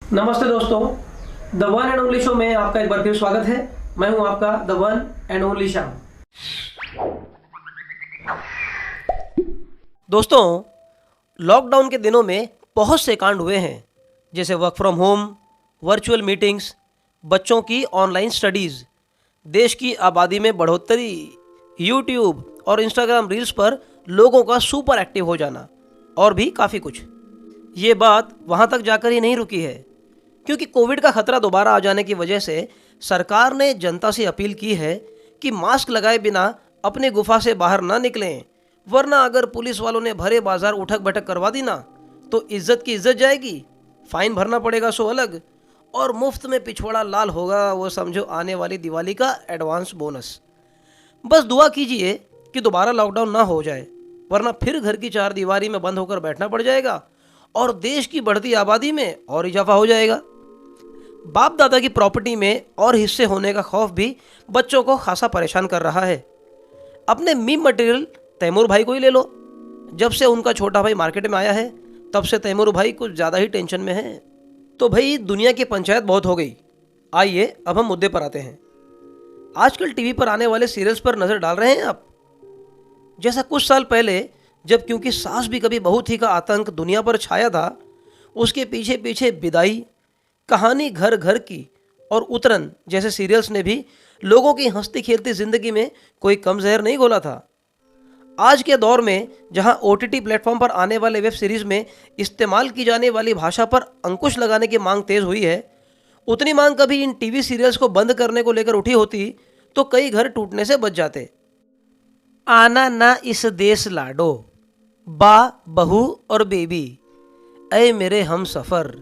नमस्ते दोस्तों, the one and only show में आपका एक बार फिर स्वागत है। मैं हूं आपका the one and only Shyam. दोस्तों, लॉकडाउन के दिनों में बहुत से कांड हुए हैं, जैसे work from home, virtual meetings, बच्चों की ऑनलाइन स्टडीज़, देश की आबादी में बढ़ोतरी, यूट्यूब और इंस्टाग्राम रील्स पर लोगों का सुपर एक्टिव हो जाना और भी काफ़ी कुछ। ये बात वहाँ तक जाकर ही नहीं रुकी है, क्योंकि कोविड का खतरा दोबारा आ जाने की वजह से सरकार ने जनता से अपील की है कि मास्क लगाए बिना अपने गुफा से बाहर ना निकलें, वरना अगर पुलिस वालों ने भरे बाजार उठक बैठक करवा दी ना तो इज्जत की इज्जत जाएगी, फाइन भरना पड़ेगा सो अलग, और मुफ्त में पिछवाड़ा लाल होगा, वो समझो आने वाली दिवाली का एडवांस बोनस। बस दुआ कीजिए कि दोबारा लॉकडाउन ना हो जाए, वरना फिर घर की चार दीवारी में बंद होकर बैठना पड़ जाएगा और देश की बढ़ती आबादी में और इजाफा हो जाएगा। बाप दादा की प्रॉपर्टी में और हिस्से होने का खौफ भी बच्चों को खासा परेशान कर रहा है। अपने मीम मटेरियल तैमूर भाई को ही ले लो। जब से उनका छोटा भाई मार्केट में आया है, तब से तैमूर भाई कुछ ज़्यादा ही टेंशन में है। तो भाई, दुनिया की पंचायत बहुत हो गई। आइए अब हम मुद्दे पर आते हैं। आजकल टीवी पर आने वाले सीरियल्स पर नज़र डाल रहे हैं आप? जैसा कुछ साल पहले, जब क्योंकि सास भी कभी बहू थी का आतंक दुनिया पर छाया था, उसके पीछे पीछे विदाई, कहानी घर घर की और उतरन जैसे सीरियल्स ने भी लोगों की हंसती खेलती जिंदगी में कोई कम जहर नहीं घोला था। आज के दौर में जहां ओटीटी प्लेटफॉर्म पर आने वाले वेब सीरीज में इस्तेमाल की जाने वाली भाषा पर अंकुश लगाने की मांग तेज हुई है, उतनी मांग कभी इन टीवी सीरियल्स को बंद करने को लेकर उठी होती तो कई घर टूटने से बच जाते। आना ना इस देश लाडो, बा बहू और बेबी, ऐ मेरे हम सफ़र,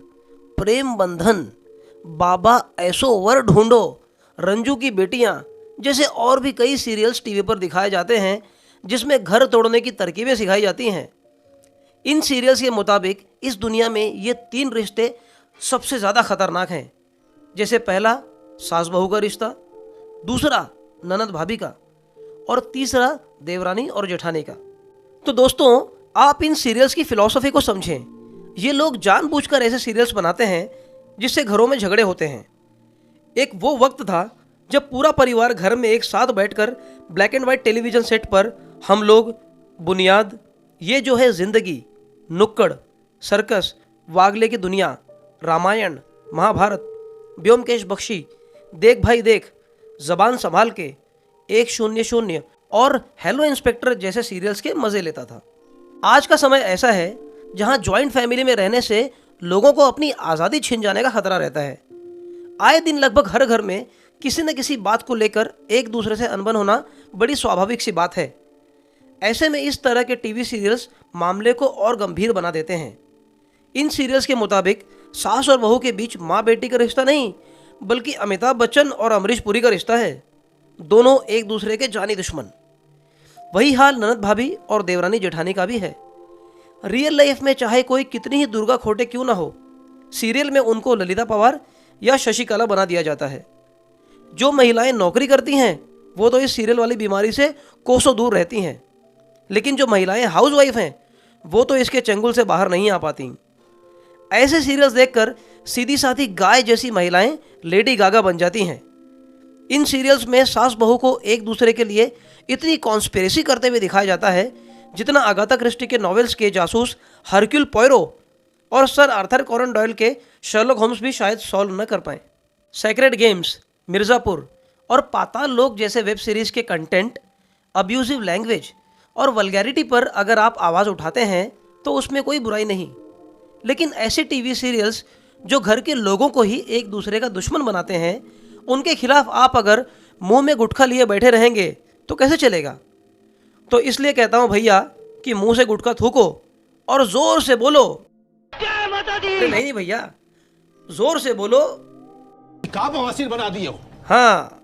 प्रेम बंधन, बाबा ऐसो वर ढूंढो, रंजू की बेटियां जैसे और भी कई सीरियल्स टीवी पर दिखाए जाते हैं, जिसमें घर तोड़ने की तरकीबें सिखाई जाती हैं। इन सीरियल्स के मुताबिक इस दुनिया में ये 3 रिश्ते सबसे ज़्यादा खतरनाक हैं। जैसे पहला सास बहू का रिश्ता, दूसरा ननद भाभी का, और तीसरा देवरानी और जेठानी का। तो दोस्तों, आप इन सीरियल्स की फिलॉसफी को समझें। ये लोग जानबूझकर ऐसे सीरियल्स बनाते हैं जिससे घरों में झगड़े होते हैं। एक वो वक्त था जब पूरा परिवार घर में एक साथ बैठकर black and white television set पर हम लोग बुनियाद, ये जो है ज़िंदगी, नुक्कड़, सर्कस, वागले की दुनिया, रामायण, महाभारत, ब्योमकेश बख्शी, देख भाई देख, ज़बान संभाल के, 100 और हेलो इंस्पेक्टर जैसे सीरियल्स के मज़े लेता था। आज का समय ऐसा है जहां जॉइंट फैमिली में रहने से लोगों को अपनी आज़ादी छिन जाने का खतरा रहता है। आए दिन लगभग हर घर में किसी न किसी बात को लेकर एक दूसरे से अनबन होना बड़ी स्वाभाविक सी बात है। ऐसे में इस तरह के टीवी सीरियल्स मामले को और गंभीर बना देते हैं। इन सीरियल्स के मुताबिक सास और बहू के बीच माँ बेटी का रिश्ता नहीं, बल्कि अमिताभ बच्चन और अमरीश पुरी का रिश्ता है। दोनों एक दूसरे के जानी दुश्मन। वही हाल ननद भाभी और देवरानी जेठानी का भी है। रियल लाइफ में चाहे कोई कितनी ही दुर्गा खोटे क्यों ना हो, सीरियल में उनको ललिता पवार या शशिकला बना दिया जाता है। जो महिलाएं नौकरी करती हैं वो तो इस सीरियल वाली बीमारी से कोसों दूर रहती हैं, लेकिन जो महिलाएं हाउसवाइफ हैं वो तो इसके चंगुल से बाहर नहीं आ पाती। ऐसे सीरियल्स देखकर सीधी साधी गाय जैसी महिलाएं लेडी गागा बन जाती हैं। इन सीरियल्स में सास बहू को एक दूसरे के लिए इतनी कॉन्स्पिरेसी करते हुए दिखाया जाता है जितना अगाथा क्रिस्टी के नॉवेल्स के जासूस हरक्यूल पोयरो और सर आर्थर कॉनन डॉयल के शर्लॉक होम्स भी शायद सॉल्व न कर पाए। सेक्रेड गेम्स, मिर्ज़ापुर और पाताल लोक जैसे वेब सीरीज़ के कंटेंट, अब्यूजिव लैंग्वेज और वल्गैरिटी पर अगर आप आवाज़ उठाते हैं तो उसमें कोई बुराई नहीं, लेकिन ऐसे टीवी सीरियल्स जो घर के लोगों को ही एक दूसरे का दुश्मन बनाते हैं, उनके खिलाफ आप अगर मुंह में गुटखा लिए बैठे रहेंगे तो कैसे चलेगा। तो इसलिए कहता हूं भैया कि मुंह से गुटखा थूको और जोर से बोलो जय माता दी। नहीं भैया, जोर से बोलो, का बवासीर बना दिए हो। हाँ,